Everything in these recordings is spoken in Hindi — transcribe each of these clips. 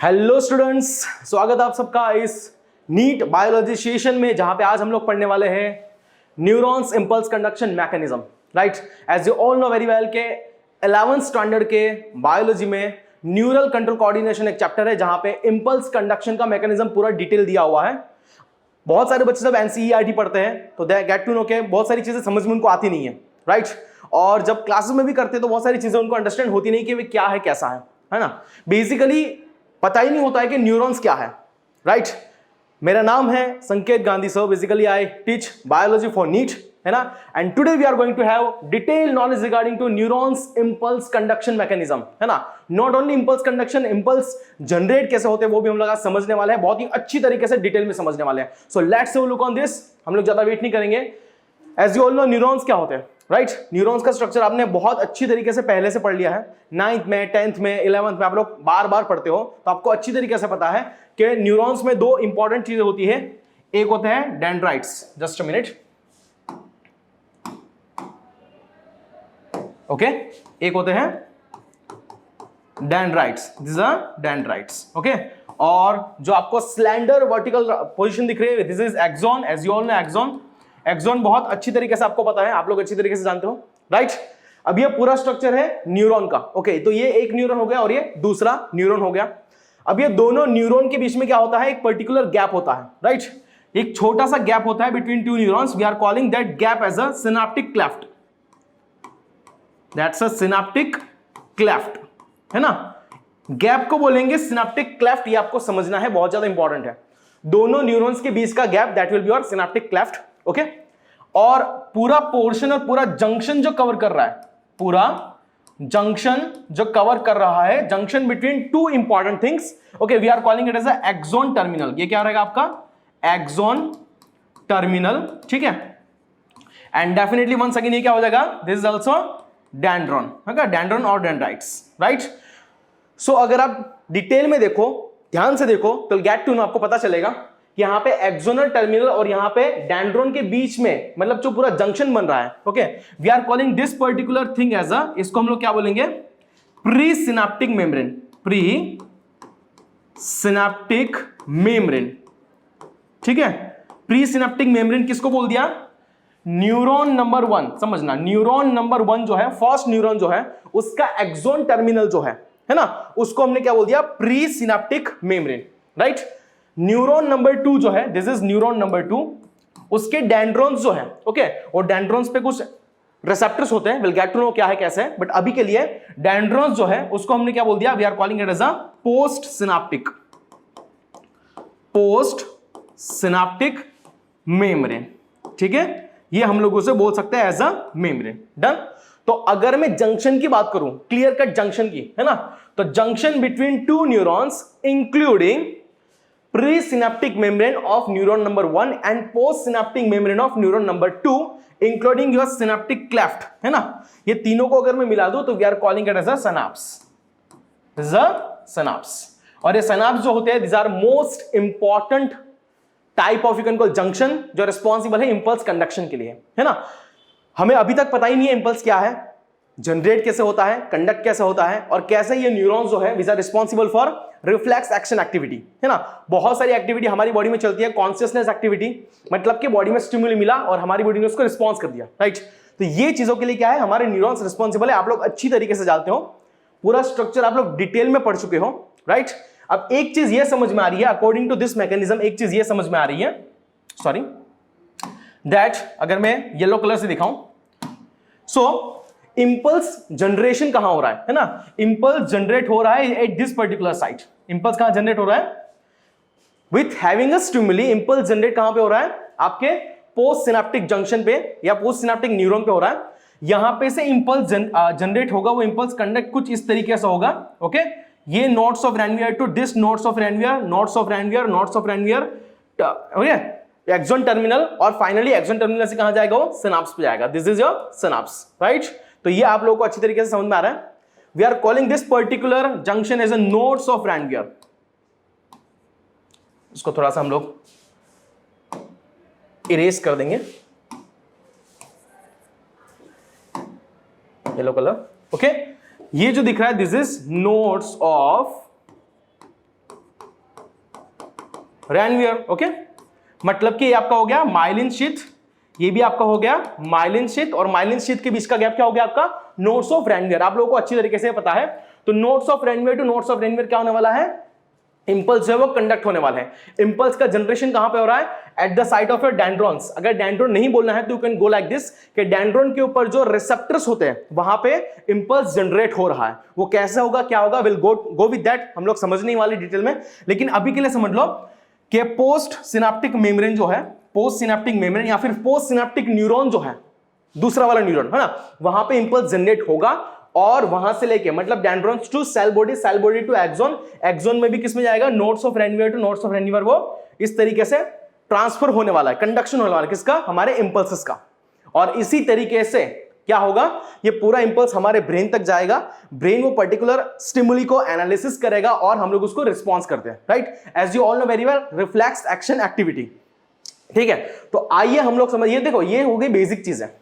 हेलो स्टूडेंट्स, स्वागत आप सबका इस नीट बायोलॉजी सेशन में, जहां पे आज हम लोग पढ़ने वाले हैं neurons impulse conduction mechanism. Right, as you all know very well के 11th स्टैंडर्ड के बायोलॉजी में न्यूरल कंट्रोल कोऑर्डिनेशन एक चैप्टर है जहां पे इंपल्स कंडक्शन का मैकेनिज्म पूरा डिटेल दिया हुआ है। बहुत सारे बच्चे जब एनसीईआरटी पढ़ते हैं तो दे गेट टू नो के बहुत सारी चीजें समझ में उनको आती नहीं है। राइट, और जब क्लासेस में भी करते हैं तो बहुत सारी चीजें उनको अंडरस्टैंड होती नहीं कि वे क्या है कैसा है ना। बेसिकली पता ही नहीं होता है कि न्यूरॉन्स क्या है। राइट, मेरा नाम है Sanket Gandhi sir. Basically I teach biology for NEET, है ना। And today we are going to have detail knowledge regarding to neurons impulse conduction mechanism, है ना। Not only impulse conduction, impulse generate कैसे होते हैं वो भी हम लोग आज समझने वाले हैं, बहुत ही अच्छी तरीके से डिटेल में समझने वाले हैं। So let's have a look on this. हम लोग ज्यादा वेट नहीं करेंगे। As you all know neurons क्या होते हैं। राइट, न्यूरॉन्स का स्ट्रक्चर आपने बहुत अच्छी तरीके से पहले से पढ़ लिया है। 9th में, 10th में, 11th में आप लोग बार बार पढ़ते हो तो आपको अच्छी तरीके से पता है कि न्यूरॉन्स में दो इंपॉर्टेंट चीजें होती है। एक होते हैं dendrites, just a minute, okay. एक होते हैं dendrites, this are dendrites, okay. और जो आपको स्लैंडर वर्टिकल पोजीशन दिख रही है, this is axon. As you all know axon, axon बहुत अच्छी तरीके से आपको पता है, आप लोग अच्छी तरीके से जानते हो। राइट, अब ये पूरा स्ट्रक्चर है न्यूरॉन का, ओके। तो ये एक न्यूरॉन हो गया और ये दूसरा न्यूरॉन हो गया। अब ये दोनों न्यूरॉन के बीच में क्या होता है, एक पर्टिकुलर गैप होता है। राइट, एक छोटा सा गैप होता है between two neurons. We are calling that gap as a synaptic cleft. That's a synaptic cleft, है ना। गैप को बोलेंगे सिनेप्टिक क्लेफ्ट, ये आपको समझना है, बहुत ज्यादा इंपॉर्टेंट है। दोनों न्यूरॉन्स के बीच का gap, that will be your synaptic cleft, okay. और पूरा पोर्शन और पूरा जंक्शन जो कवर कर रहा है, पूरा जंक्शन जो कवर कर रहा है, junction between two important things, okay, we are calling it as a axon terminal. ये क्या रहेगा आपका एक्सॉन टर्मिनल, ठीक है। एंड डेफिनेटली वंस अगेन ये क्या हो जाएगा, this is also dendron, dendron और डेंड्राइट्स। राइट, सो अगर आप डिटेल में देखो, ध्यान से देखो, तो गेट टू नो आपको पता चलेगा कि यहां पे एक्सोनल टर्मिनल और यहां पे डेंड्रॉन के बीच में, मतलब जो पूरा जंक्शन बन रहा है, okay, we are calling this particular thing as a, इसको हम लोग क्या बोलेंगे, presynaptic membrane. Presynaptic membrane, ठीक है। प्री सिनेप्टिक मेम्ब्रेन किसको बोल दिया, न्यूरॉन नंबर 1, समझना, न्यूरॉन नंबर 1 जो है, फर्स्ट न्यूरॉन जो है, उसका एक्सोन टर्मिनल जो है ना, उसको हमने क्या बोल दिया, pre synaptic membrane. Right, neuron number 2 जो है, दिस इज न्यूरॉन नंबर 2, उसके डेंड्रॉन्स जो है, ओके, और डेंड्रॉन्स पे कुछ रिसेप्टर्स होते हैं, विल गेट टू नो क्या है कैसे है, बट अभी के लिए डेंड्रॉन्स जो है उसको हमने क्या बोल दिया, we are calling it as a postsynaptic, postsynaptic membrane, ठीक है। ये हम लोग उसे बोल सकते हैं एज अ मेम्ब्रेन। डन। तो अगर मैं जंक्शन की बात करूं, क्लियर कट जंक्शन की, है ना, तो junction between two neurons including presynaptic membrane of neuron number 1 and post-synaptic membrane of neuron number 2 including your synaptic cleft, है ना। ये तीनों को अगर मैं मिला दूं तो we are calling it as a synapse, this is a synapse। और ये synapse जो होते हैं, these are most important type of, you can call junction, जो responsible है impulse conduction के लिए, है ना। हमें अभी तक पता ही नहीं है impulse क्या है, जनरेट कैसे होता है, कंडक्ट कैसे होता है, और कैसे ये न्यूरॉन्स जो है which are responsible for reflex action activity, है ना। बहुत सारी एक्टिविटी हमारी बॉडी में चलती है, कॉन्शियसनेस एक्टिविटी, मतलब कि बॉडी में स्टिमुली मिला और हमारी बॉडी ने उसको रिस्पॉन्स कर दिया। राइट, तो ये चीजों के लिए क्या है, हमारे न्यूरॉन्स रिस्पॉन्सिबल है। आप लोग अच्छी तरीके से जानते हो, पूरा स्ट्रक्चर आप लोग डिटेल में पढ़ चुके हो। राइट, अब एक चीज ये समझ में आ रही है, अकॉर्डिंग टू दिस मैकेनिज्म, एक चीज ये समझ में आ रही है, सॉरी, दैट अगर मैं येलो कलर से दिखाऊं, सो इंपल्स जनरेशन कहां हो रहा है ना, इंपल्स जनरेट हो रहा है eight this particular site. Impulse कहां जनरेट हो रहा है, with having a stimuli. Impulse generate कहां पे हो रहा है, आपके पोस्ट सिनेप्टिक जंक्शन पे या पोस्ट सिनेप्टिक न्यूरॉन पे हो रहा है। यहां पे से इंपल्स जनरेट होगा, वो इंपल्स कंडक्ट कुछ इस तरीके से होगा, ओके। ये nodes of Ranvier to this nodes of Ranvier, nodes of Ranvier, nodes of Ranvier, okay, axon terminal, और फाइनली एक्सॉन टर्मिनल से कहां जाएगा, वो सिनाप्स पे जाएगा। This is your synapse. Right, तो ये आप लोगों को अच्छी तरीके से समझ में आ रहा है। We are calling this particular junction as a nodes of Ranvier. इसको थोड़ा सा हम लोग इरेज कर देंगे, येलो कलर, ओके। ये जो दिख रहा है, this is nodes of Ranvier. Okay, मतलब कि ये आपका हो गया माइलिन शीथ, ये भी आपका हो गया माइलिन शीथ, और माइलिन शीथ के बीच का गैप क्या हो गया आपका, नोड्स ऑफ रैनवियर। आप लोगों को अच्छी तरीके से पता है। तो nodes of Ranvier to nodes of Ranvier क्या होने वाला है, इंपल्स जो है वो कंडक्ट होने वाला है। इंपल्स का जनरेशन कहां पे हो रहा है, at the site of your dendrons. अगर डेंड्रॉन नहीं बोलना है तो you can go like this कि डेंड्रॉन के ऊपर जो रिसेप्टर्स होते हैं वहां पे इंपल्स जनरेट हो रहा है। वो कैसे होगा, क्या होगा, विल गो विद दैट, हम लोग समझने वाले डिटेल में। लेकिन अभी के लिए समझ लो कि पोस्ट सिनेप्टिक मेम्ब्रेन जो है, पोस्ट सिनेप्टिक मेम्ब्रेन या फिर पोस्ट सिनेप्टिक न्यूरॉन जो है, दूसरा वाला न्यूरॉन है ना, वहां पे इंपल्स जनरेट होगा और वहां से लेके मतलब dendrons to cell body to axon, axon में भी किस में जाएगा, nodes of Ranvier to nodes of Ranvier, वो इस तरीके से ट्रांसफर होने वाला है, कंडक्शन होने वाला है किसका, हमारे इंपल्सेस का। और इसी तरीके से क्या होगा, ये पूरा इंपल्स हमारे ब्रेन तक जाएगा, ब्रेन वो पर्टिकुलर स्टिमुली को एनालिसिस करेगा और हम लोग उसको रिस्पॉन्स करते हैं, right, as you all know very well, reflex action activity. ठीक है, तो आइए हम लोग समझिए, देखो ये हो गई बेसिक चीज है।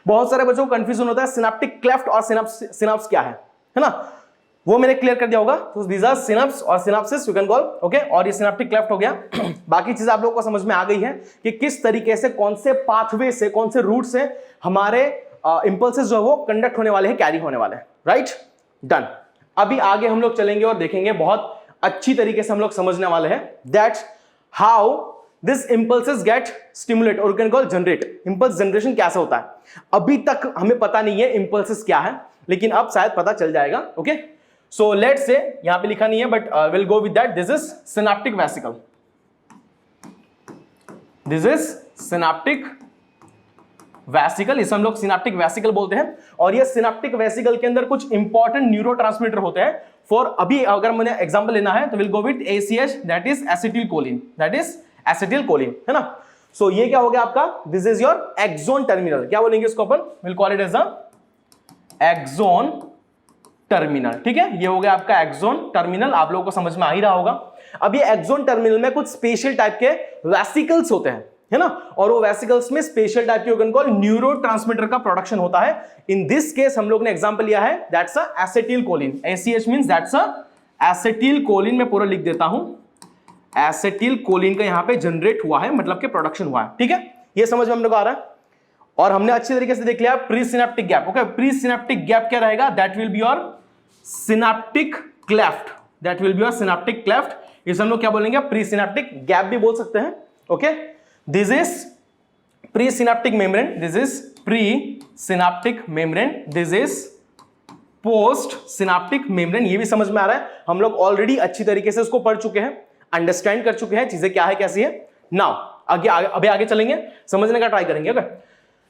बहुत सारे बच्चों को कंफ्यूजन होता है सिनेप्टिक क्लेफ्ट और सिनाप्स क्या है ना, वो मैंने क्लियर कर दिया होगा। तो दीज आर सिनाप्स और synapses you can call, okay. और ये सिनेप्टिक क्लेफ्ट हो गया। बाकी चीज आप लोगों को समझ में आ गई है कि किस तरीके से, कौन से पाथवे से, कौन से रूट से हमारे इंपल्सेस जो है वो कंडक्ट होने वाले हैं, कैरी होने वाले हैं, राइट, डन। अभी आगे हम लोग चलेंगे और देखेंगे, बहुत अच्छी तरीके से हम लोग समझने वाले हैं that how this impulses get stimulate और can call generate. Impulse generation कैसे होता है, अभी तक हमें पता नहीं है इंपल्सेस क्या है, लेकिन अब शायद पता चल जाएगा, ओके। सो लेट्स से, यहां पे लिखा नहीं है but will go with that, this is synaptic vesicle, this is synaptic vesicle, इसे हम लोग सिनेप्टिक वेसिकल बोलते हैं। और ये सिनेप्टिक वेसिकल के अंदर कुछ इंपॉर्टेंट न्यूरोट्रांसमीटर होते हैं। फॉर अभी अगर मुझे एग्जांपल लेना है तो will go with ACH, that is acetylcholine, that is acetylcholine, है ना। सो ये क्या हो गया आपका, this is your axon terminal, क्या बोलेंगे इसको अपन, will call it as a axon terminal. ठीक है, ये हो गया आपका एक्सोन टर्मिनल, आप लोगों को समझ में आ ही रहा होगा। अब ये एक्सोन टर्मिनल में कुछ स्पेशल टाइप के वेसिकल्स होते हैं, है ना, और वो वेसिकल्स में स्पेशल टाइप के ऑर्गन कॉल न्यूरोट्रांसमीटर का प्रोडक्शन होता है। इन दिस केस हम लोग ने एग्जांपल लिया है, that's a acetylcholine, ACH means that's a acetylcholine, मैं पूरा लिख देता हूं, एसिटिलकोलिन का यहां पे जनरेट हुआ है, मतलब कि प्रोडक्शन हुआ है। ठीक है, ये समझ में हम लोग आ रहा है। और हमने अच्छी तरीके से देख लिया pre synaptic gap, okay. Pre synaptic gap क्या रहेगा, that will be your synaptic cleft, that will be your synaptic cleft. इसे हम लोग क्या बोलेंगे, प्री सिनेप्टिक गैप भी बोल सकते हैं, okay. This is pre synaptic membrane, this is pre synaptic membrane, this is post synaptic membrane. ये भी समझ में आ रहा है, हम लोग ऑलरेडी अच्छी तरीके से उसको पढ़ चुके हैं, अंडरस्टैंड कर चुके हैं चीजें क्या है कैसी है। नाउ अभी आगे चलेंगे, समझने का ट्राई करेंगे, ओके।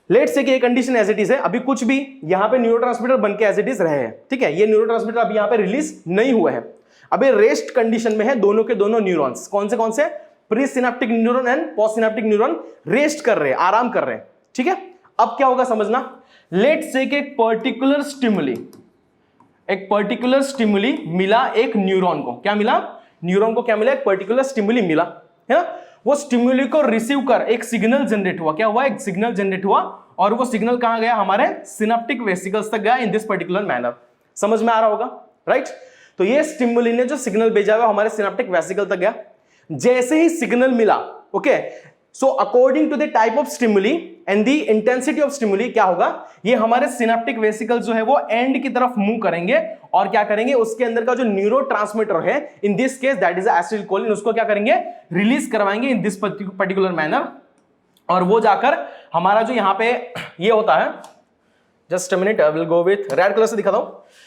लेट्स से कि ये कंडीशन एज इट इज है, अभी कुछ भी यहां पे न्यूरोट्रांसमीटर बनके एज इट इज रहे हैं, ठीक है। ये न्यूरोट्रांसमीटर अभी यहां पे रिलीज नहीं हुए हैं, अभी रेस्ट कंडीशन में है दोनों के दोनों न्यूरॉन्स। कौन से pre synaptic neuron and post synaptic neuron rest कर रहे हैं, आराम कर रहे हैं, ठीक है। अब क्या होगा समझना, लेट्स से कि एक पर्टिकुलर स्टिमुली मिला एक न्यूरॉन को, क्या मिला, न्यूरॉन को क्या मिला, एक पर्टिकुलर स्टिमुली मिला, है ना। वो स्टिमुली को रिसीव कर एक सिग्नल जनरेट हुआ, क्या हुआ, एक सिग्नल जनरेट हुआ, और वो सिग्नल कहां गया, हमारे सिनेप्टिक वेसिकल्स तक गया, इन दिस पर्टिकुलर मैनर। समझ में आ रहा होगा, राइट। तो ये स्टिमुली ने जो सिग्नल भेजा हुआ हमारे सिनेप्टिक वेसिकल तक गया। जैसे ही सिग्नल मिला, okay, so according to the type of stimuli and the intensity of stimuli क्या होगा, ये हमारे सिनेप्टिक वेसिकल्स जो है वो एंड की तरफ मूव करेंगे और क्या करेंगे, उसके अंदर का जो न्यूरोट्रांसमीटर है, in this case that is acetylcholine, उसको क्या करेंगे, रिलीज करवाएंगे इन दिस पर्टिकुलर मैनर। और वो जाकर हमारा जो यहां पे ये होता है, just a minute, I will go with red colour से दिखाता हूं।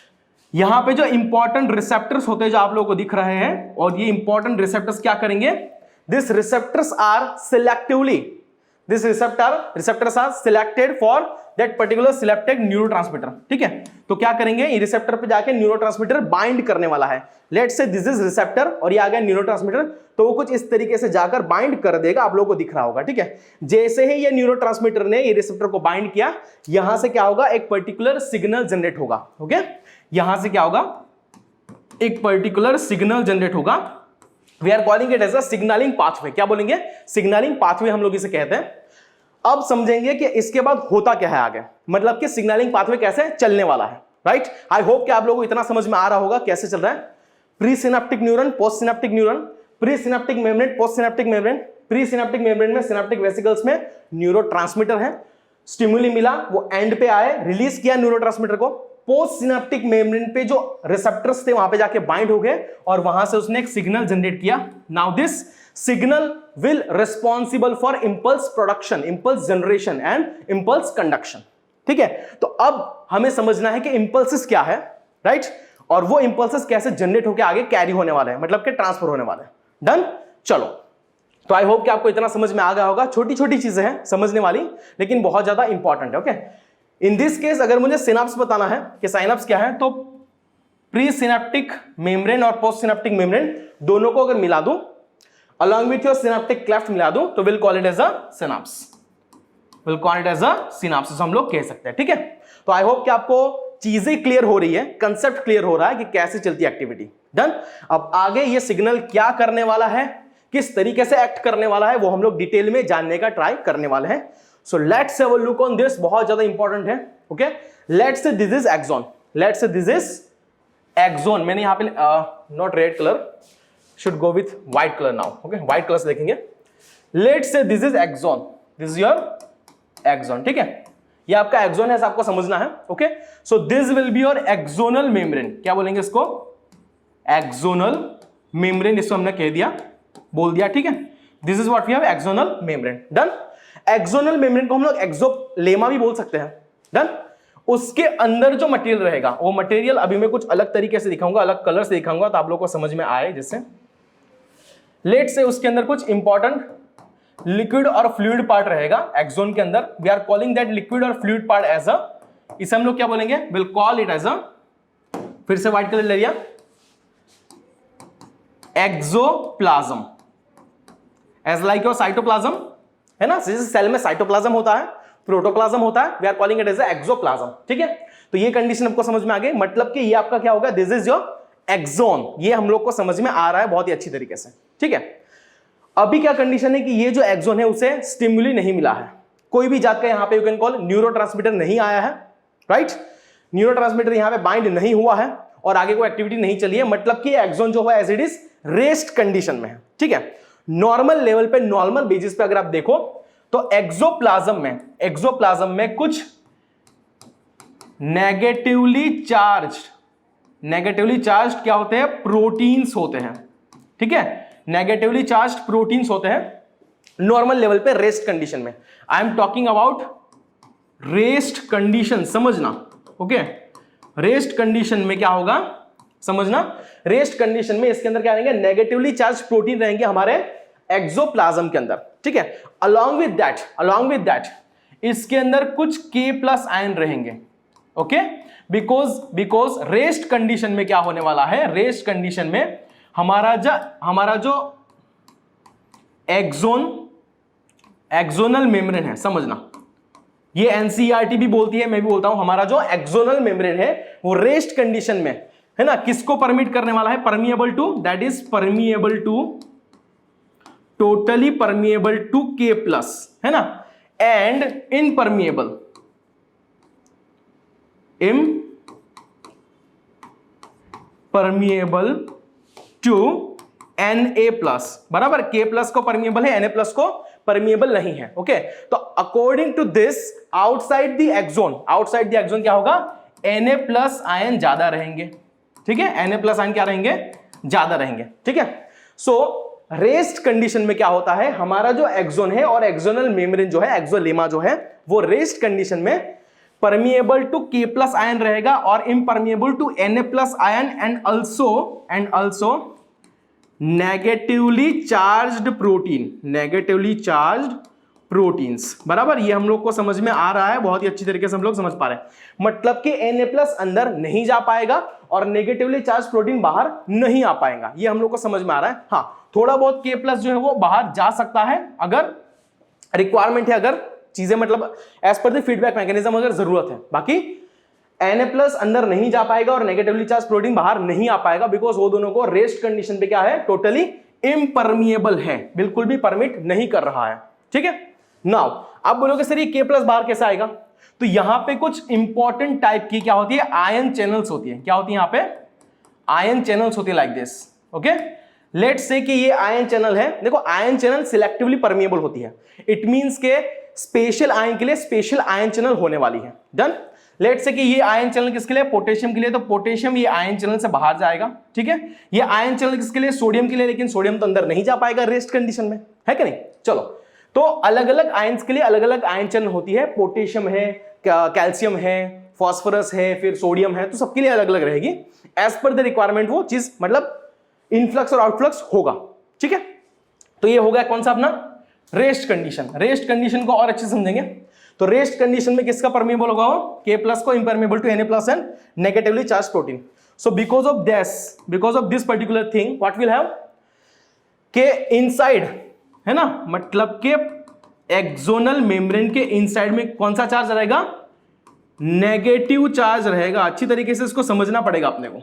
यहां पे जो इंपॉर्टेंट रिसेप्टर्स होते हैं जो आप लोगों को दिख रहे हैं, और ये इंपॉर्टेंट रिसेप्टर्स क्या करेंगे, this receptors are selectively, this receptors are selected for that particular selected neurotransmitter. ठीक है, तो क्या करेंगे, ये रिसेप्टर पे जाके न्यूरोट्रांसमीटर बाइंड करने वाला है। Let's say this is receptor और ये आ गया न्यूरोट्रांसमीटर, तो वो कुछ इस तरीके से जाकर बाइंड कर देगा, आप लोगों को दिख रहा होगा। ठीक है, जैसे ही ये न्यूरोट्रांसमीटर ने ये रिसेप्टर को बाइंड किया, यहां से क्या होगा, एक पर्टिकुलर सिग्नल जनरेट होगा, ओके। यहां से क्या होगा, एक पर्टिकुलर सिग्नल जनरेट होगा, we are calling it as a signalling pathway. क्या बोलेंगे, सिग्नलिंग पाथवे हम लोग इसे कहते हैं। अब समझेंगे कि इसके बाद होता क्या है आगे, मतलब कि सिग्नलिंग पाथवे कैसे चलने वाला है, राइट। आई होप कि आप लोगों को इतना समझ में आ रहा होगा कैसे चल रहा है। Pre synaptic neuron, post synaptic neuron, pre synaptic membrane, post synaptic membrane. Presynaptic membrane में सिनेप्टिक वेसिकल्स में न्यूरोट्रांसमीटर है, स्टिमुली मिला, वो एंड पे आए, रिलीज किया न्यूरोट्रांसमीटर को। पोस्ट सिनेप्टिक मेम्ब्रेन पे जो रिसेप्टर्स थे वहां पे जाके बाइंड हो गए और वहां से उसने एक सिग्नल जनरेट किया। Now this signal will responsible for impulse production, impulse generation and impulse conduction. ठीक है, तो अब हमें समझना है कि इंपल्सेस क्या है, राइट, और वो इंपल्सेस कैसे जनरेट होकर आगे कैरी होने वाले हैं, मतलब कि ट्रांसफर होने वाले हैं। डन, चलो, तो आई होप कि आपको इतना समझ में आ गया होगा। छोटी छोटी चीजें हैं समझने वाली, लेकिन बहुत ज्यादा इंपॉर्टेंट है। ओके, इन दिस केस अगर मुझे सिनाप्स बताना है कि साइनाप्स क्या है, तो प्री सिनेप्टिक मेम्ब्रेन और पोस्ट सिनेप्टिक मेम्ब्रेन दोनों को अगर मिला दूं, along with your synaptic cleft मिला दूं, तो we'll call it as a synapse, we'll call it as a synapses हम लोग कह सकते हैं। ठीक है, तो आई होप कि आपको चीजें क्लियर हो रही है, कंसेप्ट क्लियर हो रहा है कि कैसे चलती है एक्टिविटी। डन, अब आगे ये सिग्नल क्या करने वाला है, किस तरीके से एक्ट करने वाला है, वो हम लोग डिटेल में जानने का ट्राई करने वाले हैं। So let's have a look on this, बहुत ज्यादा इंपॉर्टेंट है। Okay, let's say this is axon, let's say this is axon. मैंने यहां पे not red colour, should go with white color now. Okay, white color से देखेंगे। Let's say this is axon, this is your axon। ठीक है, ये आपका axon है, आपको समझना है। Okay, so this will be your axonal membrane। क्या बोलेंगे इसको? Axonal membrane, इसको हमने कह दिया, बोल दिया। ठीक है, this is what we have, axonal membrane। Done। Axonal membrane को हम लोग एक्सोलेमा भी बोल सकते हैं। Done। उसके अंदर जो मटेरियल रहेगा, वो मटेरियल अभी मैं कुछ अलग तरीके से दिखाऊंगा, अलग कलर से दिखाऊंगा, तो आप लोगों को समझ में आए। जैसे लेट से उसके अंदर कुछ इंपॉर्टेंट लिक्विड और फ्लूइड पार्ट रहेगा एक्सोन के अंदर। We are calling that liquid और फ्लूइड पार्ट एज अ, इसे हम लोग क्या बोलेंगे, will call it as a, फिर से व्हाइट कलर ले लिया, axoplasm, as like your cytoplasm है ना। जैसे सेल में साइटोप्लाज्म होता है, प्रोटोप्लाज्म होता है, we are calling it as a axoplasm. ठीक है, तो ये कंडीशन आपको समझ में आ गई, मतलब कि ये आपका क्या होगा, दिस इज योर एक्सोन। ये हम लोग को समझ में आ रहा है बहुत ही अच्छी तरीके से। ठीक है, अभी क्या कंडीशन है कि ये जो एक्सोन है उसे स्टिमुली नहीं मिला है, कोई भी जात का यहां पे यू कैन कॉल न्यूरोट्रांसमीटर नहीं आया है, राइट, न्यूरोट्रांसमीटर यहां पे बाइंड नहीं हुआ है और आगे कोई एक्टिविटी नहीं चली है, मतलब कि एक्सोन जो है as it is rest condition में है। ठीक है, नॉर्मल लेवल पे, नॉर्मल बेसिस पे अगर आप देखो तो एक्सोप्लाज्म में कुछ नेगेटिवली चार्ज्ड क्या होते हैं, प्रोटीन्स होते हैं। ठीक है, नेगेटिवली चार्ज्ड प्रोटीन्स होते हैं नॉर्मल लेवल पे रेस्ट कंडीशन में। I am talking about rest condition, समझना। ओके, रेस्ट कंडीशन में क्या होगा, समझना। रेस्ट कंडीशन में इसके अंदर क्या रहेंगे, नेगेटिवली चार्ज प्रोटीन रहेंगे हमारे एक्सोप्लाज्म के अंदर। ठीक है, अलोंग विद दैट इसके अंदर कुछ K+ आयन रहेंगे। ओके, बिकॉज रेस्ट कंडीशन में क्या होने वाला है, रेस्ट कंडीशन में हमारा जो एक्सोनल मेम्ब्रेन है, समझना, ये एनसीईआरटी भी बोलती है, मैं भी बोलता हूं, हमारा जो एक्सोनल मेम्ब्रेन है वो रेस्ट कंडीशन में है ना, किसको परमिट करने वाला है, permeable to, that is permeable to, totally permeable to K+ है ना, एंड इनपरमिएबल टू Na+, बराबर। K+ को परमिएबल है, Na+ को परमिएबल नहीं है। ओके, तो according to this outside the axon क्या होगा, Na+ आयन ज्यादा रहेंगे। ठीक है, Na+ आयन क्या रहेंगे, ज्यादा रहेंगे। ठीक है, सो रेस्ट कंडीशन में क्या होता है, हमारा जो एक्सोन है और एक्सोनल मेम्ब्रेन जो है, एक्सोलेमा जो है, वो रेस्ट कंडीशन में परमिएबल टू K+ आयन रहेगा और impermeable to Na+ ion and also negatively charged proteins, बराबर। ये हम लोग को समझ में आ रहा है, बहुत ही अच्छी तरीके से हम लोग समझ पा रहे हैं, मतलब कि Na+ अंदर नहीं जा पाएगा और नेगेटिवली चार्ज प्रोटीन बाहर नहीं आ पाएगा, ये हम लोग को समझ में आ रहा है। हाँ, थोड़ा बहुत K+ जो है वो बाहर जा सकता है अगर रिक्वायरमेंट है, अगर चीजें मतलब as per the feedback mechanism अगर जरूरत है, बाकी Na+ अंदर नहीं जा पाएगा और नेगेटिवली चार्ज प्रोटीन बाहर नहीं आ पाएगा, बिकॉज वो दोनों को रेस्ट कंडीशन पे क्या है, टोटली इम्परमिएबल है, बिल्कुल भी परमिट नहीं कर रहा है। ठीक है, नाउ आप बोलोगे सर ये K+ बाहर कैसे आएगा, तो यहां पे कुछ इंपॉर्टेंट टाइप की क्या होती है, आयन चैनल्स होती है। क्या होती है, यहां पे आयन चैनल्स होती है, लाइक दिस। ओके, लेट्स से कि ये आयन चैनल है, देखो आयन चैनल सिलेक्टिवली परमिएबल होती है, इट मींस के स्पेशल आयन के लिए स्पेशल आयन चैनल होने वाली है। डन। लेट्स से कि ये आयन चैनल किसके लिए, पोटेशियम के लिए, तो पोटेशियम ये आयन चैनल से बाहर जाएगा, ठीक है। ये आयन चैनल किसके लिए, सोडियम के लिए, लेकिन सोडियम तो अंदर नहीं जा पाएगा रेस्ट कंडीशन में, है कि नहीं। चलो, तो अलग अलग आयंस के लिए अलग अलग आयन चैनल होती है, पोटेशियम है, कैल्शियम है, फॉस्फोरस है, फिर सोडियम है, तो सबके लिए अलग अलग रहेगी एज पर द रिक्वायरमेंट, वो चीज मतलब इनफ्लक्स और आउटफ्लक्स होगा, ठीक है। तो ये हो गया कौन सा अपना रेस्ट कंडीशन। रेस्ट कंडीशन को और अच्छे समझेंगे तो रेस्ट कंडीशन में किसका परमिएबल होगा, K प्लस को impermeable to Na plus and negatively charge protein. So because of this particular thing what will have K inside, है ना, मतलब के एक्सोनल मेम्ब्रेन के इनसाइड में कौन सा चार्ज रहेगा, नेगेटिव चार्ज रहेगा। अच्छी तरीके से इसको समझना पड़ेगा अपने को,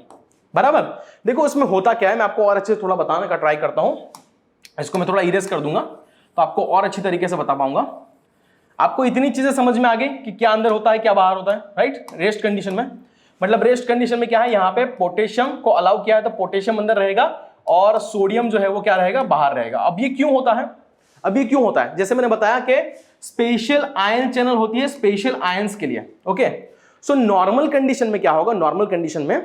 बराबर। देखो इसमें होता क्या है, मैं आपको और अच्छे से थोड़ा बताने का ट्राई करता हूं, इसको मैं थोड़ा इरेज कर दूंगा तो आपको और अच्छी तरीके से बता पाऊंगा। आपको इतनी चीजें समझ में आ गई कि क्या अंदर होता है क्या बाहर होता है, राइट। रेस्ट कंडीशन में मतलब रेस्ट कंडीशन में क्या है, यहां पे पोटेशियम को अलाउ किया है तो पोटेशियम अंदर रहेगा और सोडियम जो है वो क्या रहेगा, बाहर रहेगा। अब ये क्यों होता है, अब ये क्यों होता है, जैसे मैंने बताया कि स्पेशल आयन चैनल होती है स्पेशल आयंस के लिए, ओके। सो नॉर्मल कंडीशन में क्या होगा, नॉर्मल कंडीशन में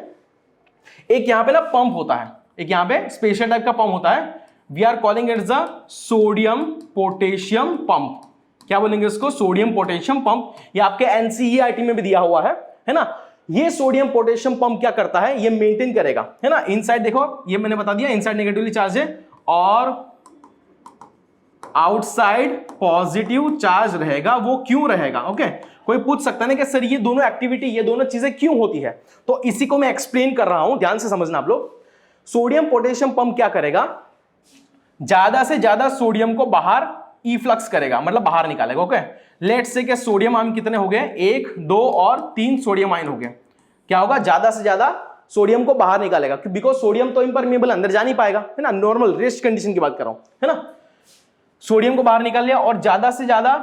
एक यहां पे ना पंप होता है, एक यहां पे स्पेशल टाइप का पंप होता है, we are calling it the sodium potassium pump. क्या बोलेंगे इसको, सोडियम पोटेशियम पंप। ये आपके एनसीईआरटी में भी दिया हुआ है ना। ये सोडियम पोटेशियम पंप क्या करता है, ये मेंटेन करेगा, है ना। इनसाइड देखो, ये मैंने बता दिया, इनसाइड नेगेटिवली चार्ज है और आउटसाइड पॉजिटिव चार्ज रहेगा। वो क्यों रहेगा, ओके। कोई पूछ सकता है ना कि सर ये दोनों एक्टिविटी, ये दोनों चीजें क्यों होती है, तो इसी को मैं एक्सप्लेन कर रहा हूं, ध्यान से समझना आप लोग। सोडियम पोटेशियम पंप क्या करेगा, ज्यादा से ज्यादा सोडियम को बाहर इफ्लक्स करेगा, मतलब बाहर निकालेगा, ओके। लेट्स से कि सोडियम आयन कितने हो गए, 1, 2 और 3 सोडियम आयन हो गए। क्या होगा, ज्यादा से ज्यादा सोडियम को बाहर निकालेगा, बिकॉज सोडियम तो इम्परमिएबल अंदर जा नहीं पाएगा, है ना। नॉर्मल रेस्ट कंडीशन की बात कर रहा हूं, है ना। सोडियम को बाहर निकाल लिया और ज्यादा से ज्यादा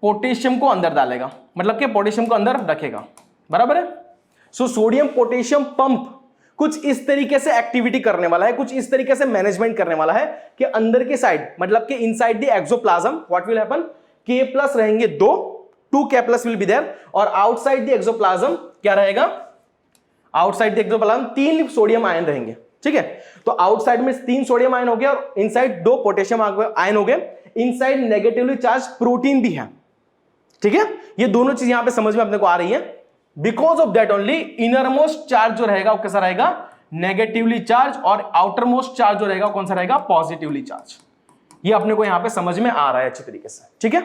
पोटेशियम को अंदर डालेगा, मतलब कि पोटेशियम को अंदर रखेगा, बराबर है। सो सोडियम पोटेशियम पंप कुछ इस तरीके से एक्टिविटी करने वाला है, कुछ इस तरीके से मैनेजमेंट करने वाला है कि अंदर के साइड, मतलब कि inside the axoplasm what will happen, K plus रहेंगे 2 K plus will be there, और आउटसाइड द एक्सोप्लाज्म क्या रहेगा, outside the axoplasm 3 sodium ion रहेंगे, ठीक है। तो आउटसाइड में 3 सोडियम आयन हो गया और इनसाइड 2 पोटेशियम आयन हो गए। इनसाइड नेगेटिवली चार्ज प्रोटीन भी है, ठीक है। ये दोनों चीज यहां पे समझ में अपने को आ रही है। Because of that only innermost charge जो रहेगा वो कैसा रहेगा, नेगेटिवली चार्ज, और आउटर मोस्ट चार्ज जो रहेगा कौन सा रहेगा, पॉजिटिवली चार्ज। ये अपने को यहां पे समझ में आ रहा है अच्छी तरीके से, ठीक है।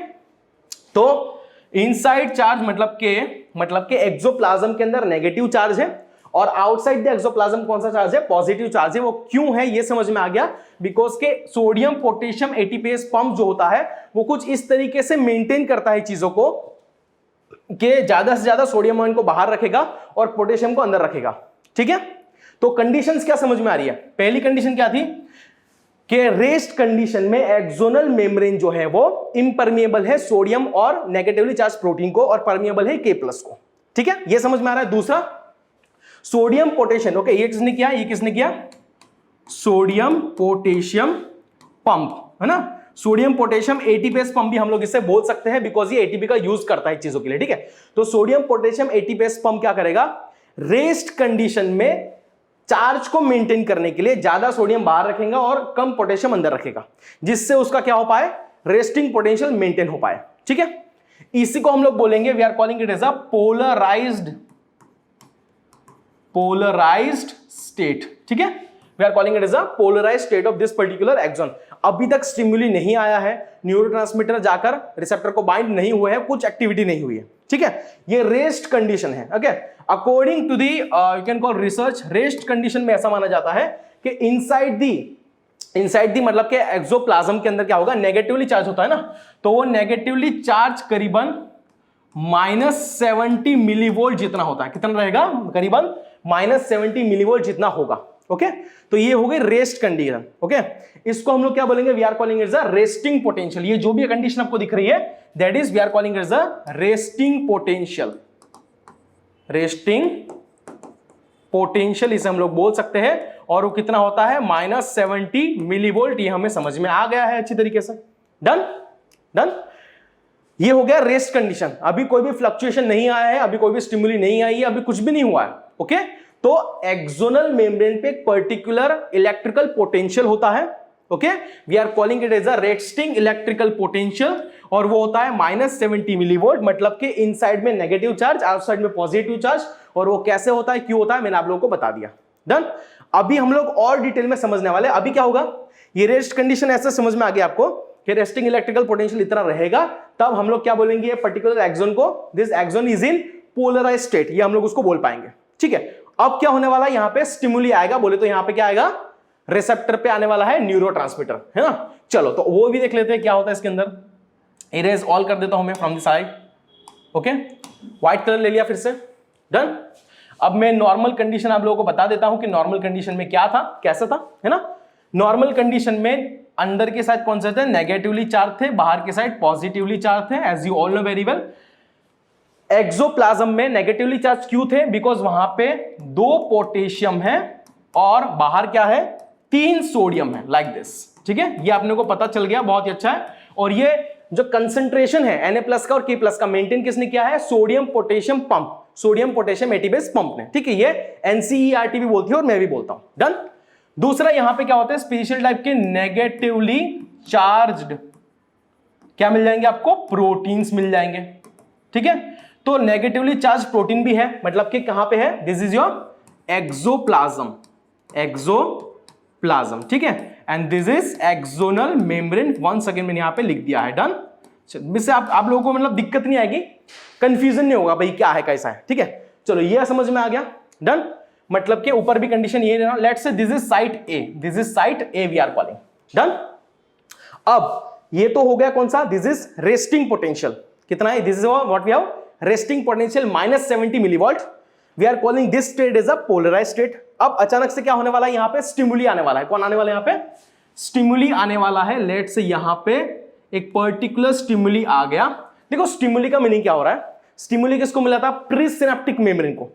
तो इनसाइड चार्ज मतलब के एक्सोप्लाज्म के अंदर नेगेटिव चार्ज है और आउटसाइड द एक्सोप्लाज्म कौन सा चार्ज है, पॉजिटिव चार्ज है। वो क्यों है ये समझ में आ गया, बिकॉज के सोडियम पोटेशियम एटीपीएस पंप जो होता है वो कुछ इस तरीके से मेंटेन करता है चीजों को कि ज्यादा से ज्यादा सोडियम आयन को बाहर रखेगा और पोटेशियम को अंदर रखेगा, ठीक है। तो कंडीशंस क्या समझ में आ रही है, पहली कंडीशन क्या थी कि रेस्ट कंडीशन में एक्सोनल मेम्ब्रेन जो है वो इम्परमिएबल है सोडियम और नेगेटिवली चार्ज प्रोटीन को, और परमिएबल है K प्लस को, ठीक है। ये समझ में आ रहा है। दूसरा सोडियम पोटेशियम, ओके, ये किसने किया, ये किसने किया, सोडियम पोटेशियम पंप, है ना। सोडियम पोटेशियम एटीपीएस पंप भी हम लोग इससे बोल सकते हैं, बिकॉज ये एटीपी का यूज करता है चीजों के लिए, ठीक है। तो सोडियम पोटेशियम एटीपीएस पंप क्या करेगा, रेस्ट कंडीशन में चार्ज को मेंटेन करने के लिए ज्यादा सोडियम बाहर रखेगा और कम पोटेशियम अंदर रखेगा, जिससे उसका क्या हो पाए, रेस्टिंग पोटेंशियल मेंटेन हो पाए, ठीक है। इसी को हम लोग बोलेंगे, we are calling it as a polarised state, ठीक है। We are calling it as a polarised state of this particular axon. अभी तक स्टिमुली नहीं आया है, न्यूरोट्रांसमीटर जाकर रिसेप्टर को बाइंड नहीं हुए हैं, कुछ एक्टिविटी नहीं हुई है, ठीक है। ये रेस्ट कंडीशन है, okay. According to the you can call research, rest condition में ऐसा माना जाता है कि इनसाइड दी मतलब के एक्सोप्लाज्म के अंदर क्या होगा, नेगेटिवली चार्ज होता है ना, तो वो नेगेटिवली चार्ज करीबन -70 मिलीवोल्ट जितना होता है। कितना रहेगा, करीबन -70 मिलीवोल्ट जितना होगा, ओके। तो ये हो गई रेस्ट कंडीशन, ओके। इसको हम लोग क्या बोलेंगे, we are calling it a resting potential. ये जो भी कंडीशन आपको दिख रही है that is we are calling it a resting potential, resting potential इसे हम लोग बोल सकते हैं, और वो कितना होता है -70 मिलीवोल्ट। ये हमें समझ में आ गया है अच्छी तरीके से। Done done. ये हो गया रेस्ट कंडीशन। अभी कोई भी फ्लक्चुएशन नहीं आया है, अभी कोई भी स्टिमुली नहीं आई है, अभी कुछ भी नहीं हुआ है। ओके, तो एक्सोनल मेम्ब्रेन पे एक पर्टिकुलर इलेक्ट्रिकल पोटेंशियल होता है। Okay, we are calling it as a resting electrical potential, और वो होता है -70 मिलीवोल्ट, मतलब कि इनसाइड में नेगेटिव चार्ज, आउटसाइड में पॉजिटिव चार्ज। और वो कैसे होता है, क्यों होता है, मैंने आप लोगों को बता दिया। डन। अभी हम लोग और डिटेल में समझने वाले। अभी क्या होगा, ये रेस्ट कंडीशन ऐसे समझ में आ गया आपको कि रेस्टिंग इलेक्ट्रिकल पोटेंशियल इतना रहेगा, तब हम लोग क्या बोलेंगे, ये पर्टिकुलर एक्सोन को, this axon is in polarised state, ये हम लोग उसको बोल पाएंगे। ठीक है, अब क्या होने वाला है, यहां पे स्टिमुली आएगा, बोले तो यहां पे क्या आएगा, रिसेप्टर पे आने वाला है न्यूरोट्रांसमीटर, है ना। चलो तो वो भी देख लेते हैं क्या होता है इसके अंदर। इरेज ऑल कर देता हूं मैं from the side. Okay, white colour ले लिया फिर से। डन। अब मैं नॉर्मल कंडीशन आप लोगों को बता देता हूं कि नॉर्मल कंडीशन में क्या था, कैसा था, है ना। नॉर्मल कंडीशन में अंदर के साइड कौन से थे, नेगेटिवली चार्ज थे, बाहर के साइड पॉजिटिवली चार्ज थे, as you all know very well. Axoplasm में नेगेटिवली चार्ज क्यों थे, बिकॉज वहां पे 2 पोटेशियम है और बाहर क्या है, 3 सोडियम है, लाइक दिस। ठीक है, ये आपने को पता चल गया, बहुत ही अच्छा है। और ये जो कंसंट्रेशन है Na+ का और K+ का मेंटेन किसने किया है, sodium potassium pump, sodium potassium ATPase pump ने। ठीक है, ये NCERT भी बोलती है और मैं भी बोलता हूं। डन। दूसरा यहां पे क्या होता है, स्पेशल टाइप के नेगेटिवली चार्ज्ड क्या मिल जाएंगे आपको, प्रोटीन्स मिल जाएंगे। ठीक है, तो नेगेटिवली चार्ज प्रोटीन भी है, मतलब कि कहां पे है, this is your axoplasm, axoplasm. ठीक है, and this is axonal membrane. Once again मैंने यहां पे लिख दिया है। डन। इससे आप लोगों को मतलब दिक्कत नहीं आएगी, कंफ्यूजन नहीं होगा भाई क्या है कैसा है। ठीक है, चलो ये समझ में आ गया। डन। मतलब के ऊपर भी कंडीशन ये रहना, let's say this is site A, this is site A we are calling. Done. अब ये तो हो गया कौन सा, दिस इज रेस्टिंग पोटेंशियल, कितना है, this is what we have, resting potential -70 millivolt. We are calling this state is a polarised state. अब अचानक से क्या होने वाला है, यहां पे स्टिमुली आने वाला है। कौन आने वाला है, यहां पे स्टिमुली आने वाला है। लेट्स से यहां पे एक पर्टिकुलर स्टिमुली आ गया। देखो स्टिमुली का मीनिंग क्या हो रहा है, स्टिमुली किसको मिला था, प्रीसिनेप्टिक मेम्ब्रेन को।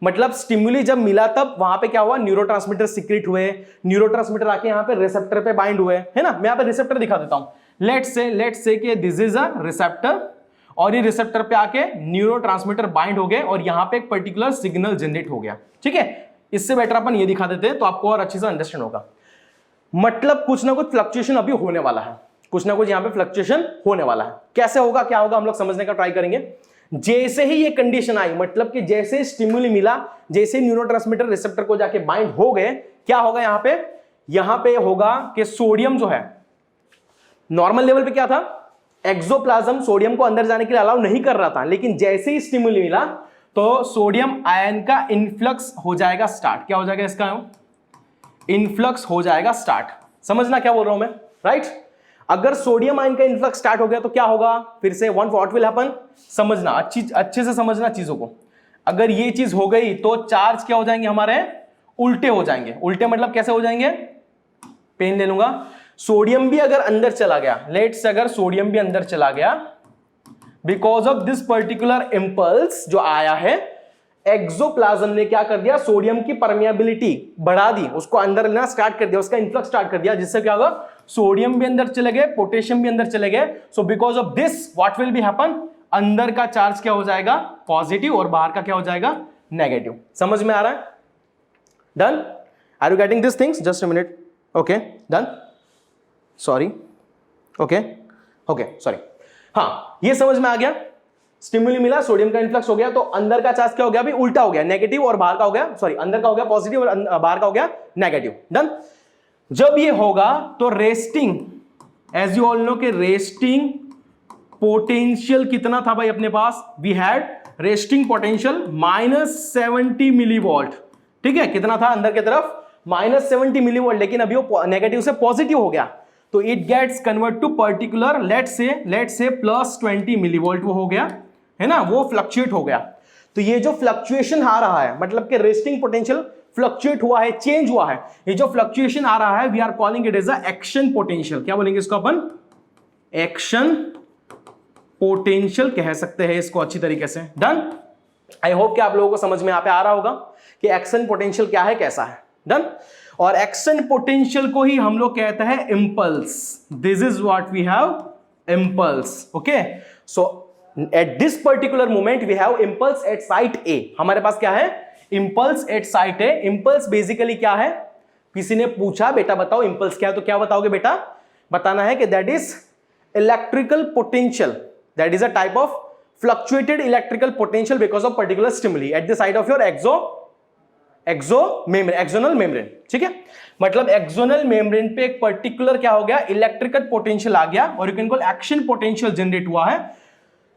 मतलब स्टिमुली जब मिला तब वहां पे क्या हुआ, न्यूरोट्रांसमीटर सीक्रेट हुए, न्यूरोट्रांसमीटर आके यहां पे रिसेप्टर पे बाइंड हुए, है ना। मैं यहां पे रिसेप्टर दिखा देता हूं। लेट्स से कि दिस इज अ रिसेप्टर, और ये रिसेप्टर पे आके न्यूरोट्रांसमीटर बाइंड हो गए और यहां पे एक पर्टिकुलर सिग्नल जनरेट हो गया। ठीक है, इससे बेटर अपन ये दिखा देते हैं तो आपको और अच्छे से अंडरस्टैंड होगा। मतलब कुछ ना कुछ फ्लक्चुएशन अभी होने वाला है, कुछ ना कुछ यहां पे फ्लक्चुएशन होने वाला है। कैसे होगा, क्या होगा, हम लोग समझने का ट्राई करेंगे। जैसे ही ये कंडीशन आई, मतलब कि जैसे स्टिमुली मिला, जैसे न्यूरोट्रांसमीटर रिसेप्टर को जाके बाइंड हो गए, क्या होगा यहां पे होगा कि सोडियम जो है नॉर्मल लेवल पे क्या था, एक्सोप्लाज्म सोडियम को अंदर जाने के लिए अलाउ नहीं कर रहा था, लेकिन जैसे ही स्टिमुली मिला तो सोडियम आयन का इनफ्लक्स हो जाएगा स्टार्ट। क्या हो जाएगा इसका, इनफ्लक्स हो जाएगा स्टार्ट। समझना क्या बोल रहा हूं मैं, राइट। अगर सोडियम आयन का इनफ्लक्स स्टार्ट हो गया तो क्या होगा, फिर से व्हाट विल हैपन, समझना अच्छे से समझना चीजों को। अगर ये चीज हो गई तो चार्ज क्या हो जाएंगे हमारे, उल्टे हो जाएंगे। उल्टे मतलब कैसे हो जाएंगे, पेन ले लूंगा। सोडियम भी अगर अंदर चला गया, लेट्स अगर सोडियम भी अंदर चला गया, because of this particular impulse जो आया है, एक्सोप्लाज्म ने क्या कर दिया, सोडियम की परमिएबिलिटी बढ़ा दी, उसको अंदर लेना स्टार्ट कर दिया, उसका इनफ्लक्स स्टार्ट कर दिया, जिससे क्या होगा, सोडियम भी अंदर चले गए, पोटेशियम भी अंदर चले गए। सो because of this what will be happen, अंदर का चार्ज क्या हो जाएगा, पॉजिटिव, और बाहर का क्या हो जाएगा, नेगेटिव। समझ में आ रहा है। Done. Are you getting this things, just a minute. Okay, done, sorry, okay sorry. हाँ, ये समझ में आ गया। स्टिमुली मिला, सोडियम का इनफ्लक्स हो गया, तो अंदर का चार्ज क्या हो गया, अभी उल्टा हो गया, नेगेटिव, और बाहर का हो गया, सॉरी, अंदर का हो गया पॉजिटिव और बाहर का हो गया नेगेटिव। डन। जब ये होगा तो resting, as you all know के रेस्टिंग पोटेंशियल कितना था भाई अपने पास, we had resting potential -70 millivolt. ठीक है, कितना था अंदर की तरफ, -70 मिलीवोल्ट, लेकिन अभी वो नेगेटिव से पॉजिटिव हो गया, तो it gets convert to particular, let's say +20 millivolt वो हो गया, है ना, वो फ्लक्चुएट हो गया। तो ये जो फ्लक्चुएशन आ रहा है, मतलब कि रेस्टिंग पोटेंशियल फ्लक्चुएट हुआ है, चेंज हुआ है, ये जो फ्लक्चुएशन आ रहा है, we are calling it as a action potential. क्या बोलेंगे इसको अपन, एक्शन पोटेंशियल कह सकते हैं इसको अच्छी तरीके से। डन। आई होप कि आप लोगों को समझ में यहाँ पे आ रहा होगा कि एक्शन पोटेंशियल क्या है, कैसा है। डन। और एक्शन पोटेंशियल को ही हम लोग कहते हैं impulse. This is what we have impulse. Okay, so at this particular moment we have impulse at site A. हमारे पास क्या है, impulse at site A. Impulse basically क्या है, किसी ने पूछा बेटा बताओ इंपल्स क्या है, तो क्या बताओगे बेटा, बताना है कि that is electrical potential, that is a type of fluctuated electrical potential because of particular stimuli at the side of your axonal membrane. ठीक है, मतलब एक्सोनल मेम्ब्रेन पे एक पर्टिकुलर क्या हो गया, इलेक्ट्रिकल पोटेंशियल आ गया, और you can call action potential generate हुआ है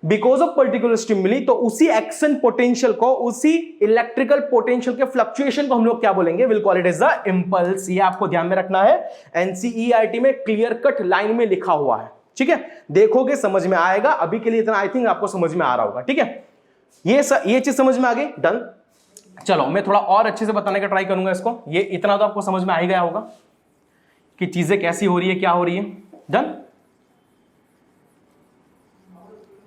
बिकॉज ऑफ पर्टिकुलर स्टिमुली। तो उसी एक्शन पोटेंशियल को, उसी इलेक्ट्रिकल पोटेंशियल के फ्लक्चुएशन को हम लोग क्या बोलेंगे, will call it as the impulse. ये आपको ध्यान में रखना है, एनसीईआरटी में क्लियर कट लाइन में लिखा हुआ है। ठीक है, देखोगे समझ में आएगा। अभी के लिए इतना आई थिंक आपको समझ में आ रहा होगा। ठीक है, ये चीज समझ में आ गई। डन। चलो मैं थोड़ा और अच्छे से बताने का ट्राई करूंगा इसको। ये इतना तो आपको समझ में आ ही गया होगा कि चीजें कैसी हो रही है, क्या हो रही है। Done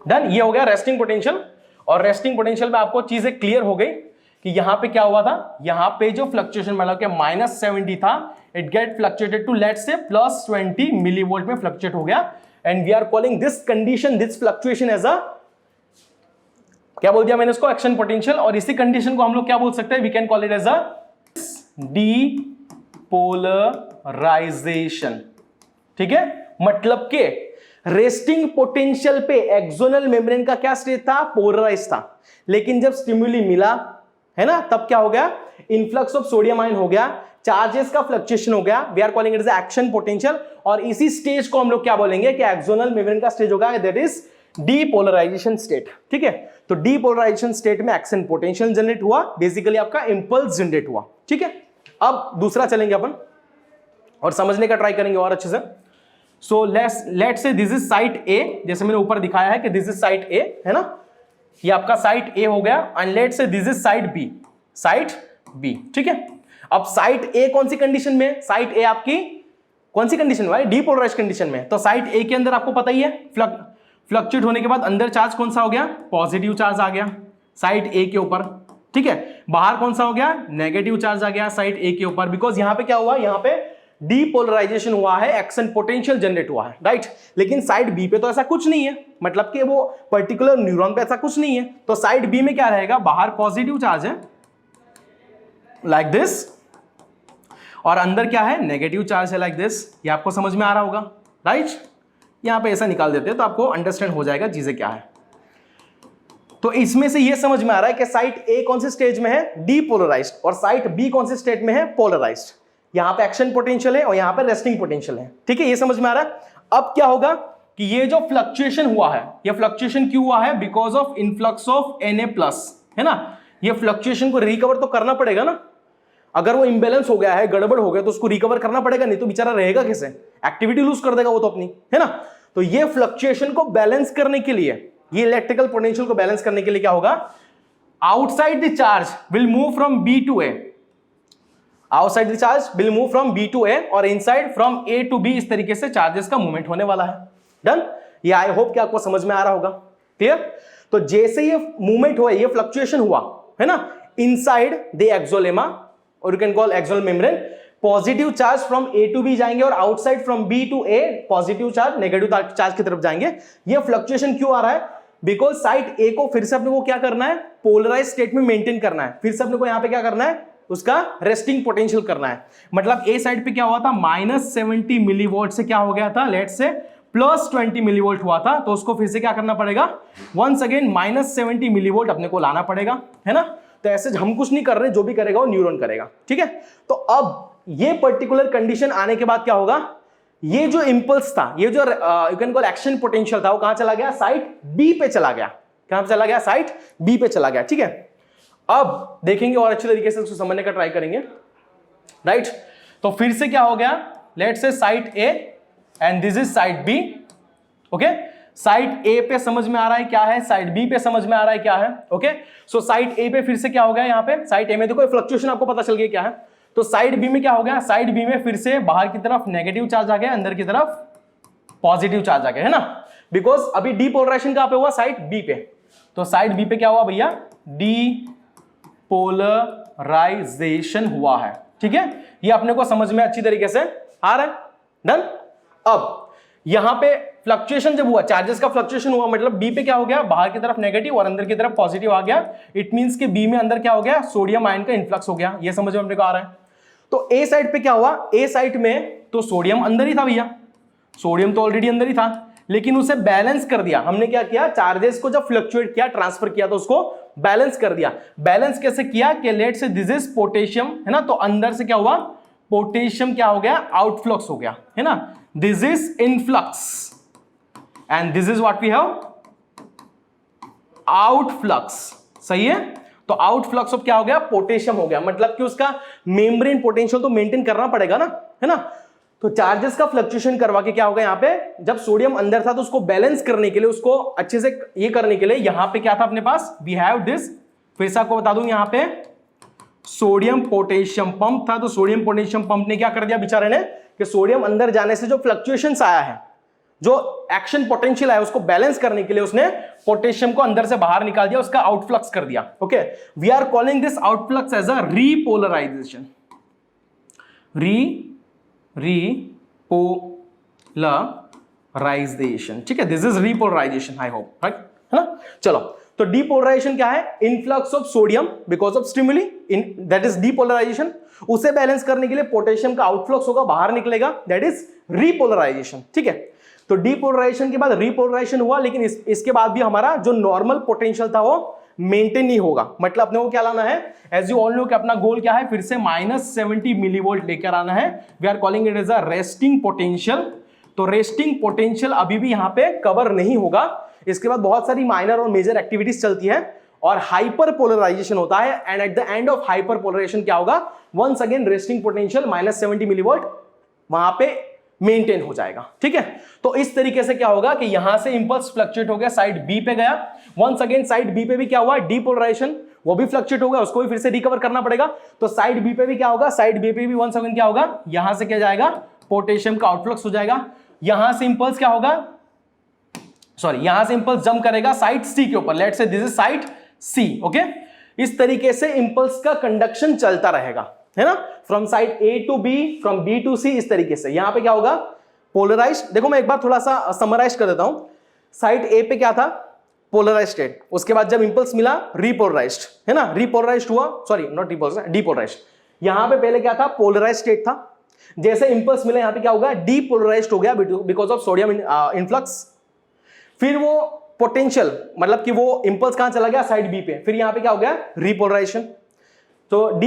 done. ये हो गया रेस्टिंग पोटेंशियल, और रेस्टिंग पोटेंशियल में आपको चीजें क्लियर हो गई कि यहां पे क्या हुआ था, यहां पे जो फ्लक्चुएशन मतलब कि -70 था, it get fluctuated to let's say +20 millivolt में फ्लक्चुएट हो गया, and we are calling this condition, this fluctuation as a, क्या बोल दिया मैंने इसको, एक्शन पोटेंशियल। और इसी कंडीशन को हम लोग क्या बोल सकते हैं, we can call it as a depolarisation. ठीक है, मतलब के रेस्टिंग पोटेंशियल पे एक्सोनल मेम्ब्रेन का क्या स्टेट था, पोलराइज था, लेकिन जब स्टिमुली मिला है ना, तब क्या हो गया, इनफ्लक्स ऑफ सोडियम आयन हो गया, चार्जेस का फ्लक्चुएशन हो गया, we are calling it as action potential. और इसी स्टेज को हम लोग क्या बोलेंगे कि एक्सोनल मेम्ब्रेन का स्टेज होगा, दैट इज डीपोलराइजेशन स्टेट। ठीक है, तो डीपोलराइजेशन स्टेट में एक्शन पोटेंशियल जनरेट हुआ, बेसिकली आपका इंपल्स जनरेट हुआ। ठीक है, अब दूसरा चलेंगे अपन और समझने का ट्राई करेंगे और अच्छे से। So let's say this is site A, जैसे मैंने ऊपर दिखाया है कि दिस इज साइट ए, है ना, ये आपका साइट ए हो गया, and let's say this is site B, site B. ठीक है, अब साइट ए कौन सी कंडीशन में, साइट ए आपकी कौन सी कंडीशन में, डीपोलराइज कंडीशन में। तो साइट ए के अंदर आपको पता ही है फ्लक्चुएट होने के बाद अंदर चार्ज कौन सा हो गया, पॉजिटिव चार्ज आ गया साइट ए के ऊपर। ठीक है, बाहर कौन सा हो गया, नेगेटिव चार्ज आ गया साइट ए के ऊपर, बिकॉज यहां पे क्या हुआ, यहां पे डीपोलराइजेशन हुआ है, एक्शन पोटेंशियल जनरेट हुआ है, राइट। लेकिन साइड बी पे तो ऐसा कुछ नहीं है, मतलब कि वो पर्टिकुलर न्यूरॉन पे ऐसा कुछ नहीं है। तो साइड बी में क्या रहेगा, बाहर पॉजिटिव चार्ज है लाइक दिस, और अंदर क्या है, नेगेटिव चार्ज है लाइक दिस। ये आपको समझ में आ रहा होगा, राइट। यहां पे ऐसा निकाल देते हैं तो आपको अंडरस्टैंड हो जाएगा चीजें क्या है। तो इसमें से ये समझ में आ रहा है कि साइट ए कौन से स्टेज में है, डीपोलराइज्ड, और साइट बी कौन से स्टेट में है, पोलराइज्ड। यहां पे एक्शन पोटेंशियल है और यहां पे रेस्टिंग पोटेंशियल है। ठीक है, ये समझ में आ रहा है। अब क्या होगा कि ये जो फ्लक्चुएशन हुआ है, ये फ्लक्चुएशन क्यों हुआ है, because of influx of Na+, है ना। ये फ्लक्चुएशन को रिकवर तो करना पड़ेगा ना, अगर वो इंबैलेंस हो गया है, गड़बड़ हो गया, तो उसको रिकवर करना पड़ेगा, नहीं तो बेचारा रहेगा कैसे, एक्टिविटी लूज कर देगा वो तो अपनी, है ना। तो ये फ्लक्चुएशन को बैलेंस करने के लिए, ये इलेक्ट्रिकल पोटेंशियल को बैलेंस करने के लिए क्या होगा, outside the charge will move from B to A, outside the charge will move from B to A, और inside from A to B. इस तरीके से चार्जेस का मूवमेंट होने वाला है। डन। ये आई होप कि आपको समझ में आ रहा होगा, क्लियर। तो जैसे ये मूवमेंट हुआ, ये फ्लक्चुएशन हुआ, है ना, इनसाइड द एक्सोलेमा, और you can call axonal membrane, positive charge from A to B जाएंगे, और outside from B to A positive charge negative charge की तरफ जाएंगे। ये फ्लक्चुएशन क्यों आ रहा है, बिकॉज साइड ए को फिर से अपने को क्या करना है, पोलराइज स्टेट में मेंटेन करना है, फिर से अपने को यहां पे क्या करना है, उसका रेस्टिंग पोटेंशियल करना है। मतलब ए साइड पे क्या हुआ था, -70 मिलीवोल्ट से क्या हो गया था, लेट्स से +20 मिलीवोल्ट हुआ था, तो उसको फिर से क्या करना पड़ेगा, वंस अगेन -70 मिलीवोल्ट अपने को लाना पड़ेगा, है ना। तो ऐसे हम कुछ नहीं कर रहे, जो भी करेगा वो न्यूरॉन करेगा। ठीक है, तो अब ये पर्टिकुलर कंडीशन आने के बाद क्या होगा, ये जो इंपल्स था, ये जो you can call action potential था, वो कहां चला गया, साइट बी पे चला गया। कहां पे चला गया, साइट बी पे चला गया। ठीक है, अब देखेंगे और अच्छे तरीके से उसको समझने का ट्राई करेंगे, राइट। तो फिर से क्या हो गया, let's say site A and this is site B. Okay, site A पे समझ में आ रहा है क्या है, साइट बी पे समझ में आ रहा है क्या है। ओके, सो साइट ए पे फिर से क्या हो गया, यहां पे साइट ए में देखो फ्लक्चुएशन आपको पता चल गया क्या है। तो साइड बी में क्या हो गया, साइड बी में फिर से बाहर की तरफ नेगेटिव चार्ज आ गया, अंदर की तरफ पॉजिटिव चार्ज आ गया, है ना। बिकॉज अभी डीपोलराइजेशन कहां पे हुआ, साइड बी पे। तो साइड बी पे क्या हुआ भैया, डीपोलराइजेशन पोलराइजेशन हुआ है। ठीक है, ये अपने को समझ में अच्छी तरीके से आ रहा है। डन। अब यहां पे फ्लक्चुएशन जब हुआ, चार्जेस का फ्लक्चुएशन हुआ, मतलब बी पे क्या हो गया, बाहर की तरफ नेगेटिव और अंदर की तरफ पॉजिटिव आ गया। इट मींस कि बी में अंदर क्या हो गया, सोडियम आयन का इन्फ्लक्स हो गया। ये समझ में अपने को आ रहा है। तो ए साइड पे क्या हुआ, ए साइड में तो सोडियम अंदर ही था भैया, सोडियम तो ऑलरेडी अंदर ही था, लेकिन उसे बैलेंस कर दिया हमने। क्या किया, चार्जेस को जब फ्लक्चुएट किया, ट्रांसफर किया, तो उसको बैलेंस कर दिया। बैलेंस कैसे किया कि लेट से दिस इज पोटेशियम, है ना, तो अंदर से क्या हुआ, पोटेशियम क्या हो गया, आउटफ्लक्स हो गया, है ना। This is influx and this is what we have, outflux. सही है, तो आउटफ्लक्स ऑफ क्या हो गया, पोटेशियम हो गया। मतलब कि उसका मेम्ब्रेन पोटेंशियल तो मेंटेन करना पड़ेगा ना, है ना। तो चार्जेस का फ्लक्चुएशन करवा के क्या होगा, यहां पे जब सोडियम अंदर था तो उसको बैलेंस करने के लिए, उसको अच्छे से ये करने के लिए, यहां पे क्या था अपने पास, वी हैव दिस, फिर से आपको बता दूं, यहां पे सोडियम पोटेशियम पंप था। तो सोडियम पोटेशियम पंप ने क्या कर दिया बेचारे ने, कि सोडियम अंदर जाने से जो फ्लक्चुएशंस आया है, जो एक्शन पोटेंशियल आया, उसको बैलेंस करने के लिए उसने पोटेशियम को अंदर से बाहर निकाल दिया, उसका आउटफ्लक्स कर दिया। Okay, we are calling this outflux as a repolarization. Repolarization, ठीक है, this is repolarization, I hope, right, है ना। चलो, तो डीपोलराइजेशन क्या है, influx of sodium because of stimuli, that is depolarization. उसे बैलेंस करने के लिए पोटेशियम का आउटफ्लक्स होगा, बाहर निकलेगा, दैट इज रीपोलराइजेशन। ठीक है, तो डीपोलराइजेशन के बाद रीपोलराइजेशन हुआ, लेकिन इसके बाद भी हमारा जो नॉर्मल पोटेंशियल था वो मेंटेन नहीं होगा। मतलब अपने को क्या लाना है, एज यू ऑल नो कि अपना गोल क्या है, फिर से -70 मिलीवोल्ट लेकर आना है। We are calling it as a resting potential. तो रेस्टिंग पोटेंशियल अभी भी यहां पे कवर नहीं होगा। इसके बाद बहुत सारी माइनर और मेजर एक्टिविटीज चलती है और हाइपर पोलराइजेशन होता है। And at the end of hyperpolarisation क्या होगा, once again resting potential -70 millivolt वहां पे मेंटेन हो जाएगा। ठीक है, तो इस तरीके से क्या होगा कि यहां से इंपल्स फ्लक्चुएट हो गया, साइड बी पे गया, वंस अगेन साइड बी पे भी क्या हुआ, डीपोलराइजेशन, वो भी फ्लक्चुएट हो गया, उसको भी फिर से रिकवर करना पड़ेगा। तो साइड बी पे भी क्या होगा, साइड बी पे भी वंस अगेन क्या होगा, यहां से क्या जाएगा, पोटेशियम का आउटफ्लक्स हो जाएगा। यहां से इंपल्स क्या होगा, सॉरी, यहां से इंपल्स जंप करेगा साइड सी के ऊपर, let's say this is side C. Okay, इस तरीके से इंपल्स का कंडक्शन चलता रहेगा, है ना, from side A to B, from B to C, इस तरीके से। यहां पे क्या होगा, पोलराइज। देखो मैं एक बार थोड़ा सा समराइज कर देता हूं। साइड ए पे क्या था, पोलराइज स्टेट, उसके बाद जब इंपल्स मिला रिपोलराइज्ड, है ना, रिपोलराइज्ड हुआ, सॉरी नॉट रिपोलराइज्ड, डीपोलराइज्ड। यहां पे पहले क्या था, पोलराइज स्टेट था, जैसे इंपल्स मिला यहां पे क्या होगा, डीपोलराइज्ड हो गया बिकॉज ऑफ सोडियम इन्फ्लक्स। फिर वो पोटेंशियल, मतलब कि वो इंपल्स कहां चला गया, साइड बी पे, फिर यहां पे क्या हो गया, रिपोलराइजेशन। तो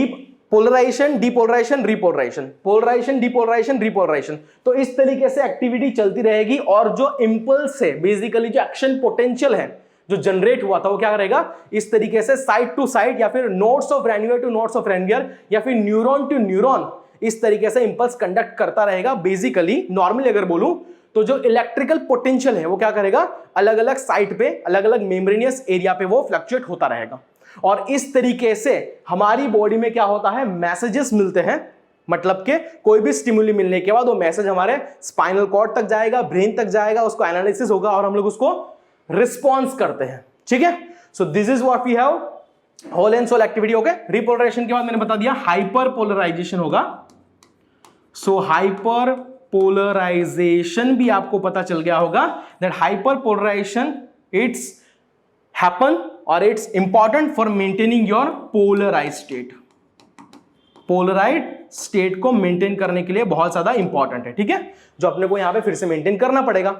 polarization, depolarization, repolarization, polarization, depolarization, repolarization. तो इस तरीके से एक्टिविटी चलती रहेगी और जो इंपल्स है, बेसिकली जो एक्शन पोटेंशियल है जो जनरेट हुआ था, वो क्या करेगा, इस तरीके से साइड टू साइड, या फिर nodes of Ranvier to nodes of Ranvier, या फिर न्यूरॉन टू न्यूरॉन, इस तरीके से इंपल्स कंडक्ट करता रहेगा। बेसिकली नॉर्मली अगर बोलूं तो जो इलेक्ट्रिकल पोटेंशियल है वो क्या करेगा, अलग अलग साइड पे, अलग अलग मेम्ब्रेनियस एरिया पे वो फ्लक्चुएट होता रहेगा। और इस तरीके से हमारी बॉडी में क्या होता है, मैसेजेस मिलते हैं। मतलब कि कोई भी स्टिमुली मिलने के बाद वो मैसेज हमारे स्पाइनल कॉर्ड तक जाएगा, ब्रेन तक जाएगा, उसको एनालिसिस होगा और हम लोग उसको रिस्पॉन्स करते हैं। ठीक है, so this is what we have, whole and sole activity. Okay, repolarization के बाद मैंने बता दिया हाइपर पोलराइजेशन होगा। सो हाइपर पोलराइजेशन भी आपको पता चल गया होगा that hyper polarization it's happen और it's important for maintaining your polarize state. Polarize state को मेंटेन करने के लिए बहुत ज्यादा इंपॉर्टेंट है। ठीक है, जो अपने को यहां पे फिर से मेंटेन करना पड़ेगा।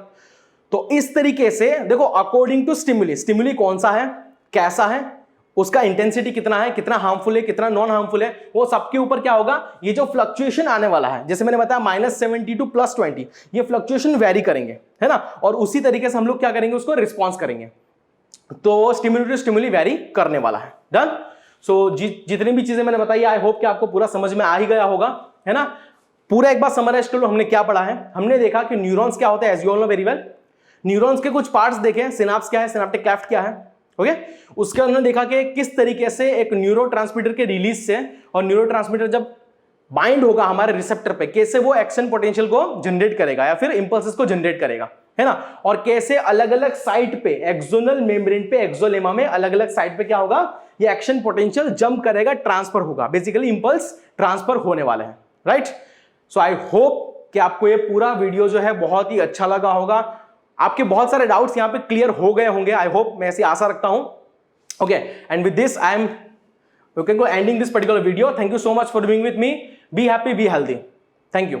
तो इस तरीके से देखो, अकॉर्डिंग टू स्टिमुली, स्टिमुली कौन सा है, कैसा है, उसका इंटेंसिटी कितना है, कितना हार्मफुल है, कितना नॉन हार्मफुल है, वो सबके ऊपर क्या होगा, ये जो फ्लक्चुएशन आने वाला है, जैसे मैंने बताया -70 टू +20, ये फ्लक्चुएशन वेरी करेंगे, है ना। और उसी तरीके से हम लोग क्या करेंगे, उसको रिस्पॉन्स करेंगे। तो स्टिमुली टू स्टिमुली वेरी करने वाला है। डन। सो जितनी भी चीजें मैंने बताई, आई होप कि आपको पूरा समझ में आ ही गया होगा, है ना। पूरा एक बार समराइज कर लो, हमने क्या पढ़ा है। हमने देखा कि न्यूरॉन्स क्या होते हैं, as you all know very well. Neurons के कुछ पार्ट्स देखे, सिनाप्स क्या है, सिनेप्टिक क्लेफ्ट क्या है। ओके, उसके अंदर देखा कि किस तरीके से एक न्यूरोट्रांसमीटर के रिलीज से, और न्यूरोट्रांसमीटर जब बाइंड होगा हमारे रिसेप्टर पे, कैसे वो एक्शन पोटेंशियल को जनरेट करेगा या फिर इंपल्सेस को जनरेट करेगा, है ना, और कैसे अलग अलग साइट पे एक्सोनल मेम्ब्रेन पे एक्सोलेमा में अलग अलग साइट पे क्या होगा, ये एक्शन पोटेंशियल जंप करेगा, ट्रांसफर होगा, बेसिकली इंपल्स ट्रांसफर होने वाले हैं, राइट। सो आई होप कि आपको ये पूरा वीडियो जो है बहुत ही अच्छा लगा होगा, आपके बहुत सारे डाउट्स यहां पे क्लियर हो गए होंगे, आई होप, मैं ऐसी आशा रखता हूं। Okay, and with this I am ending this particular video. Thank you so much for being with me. Be happy, be healthy. Thank you.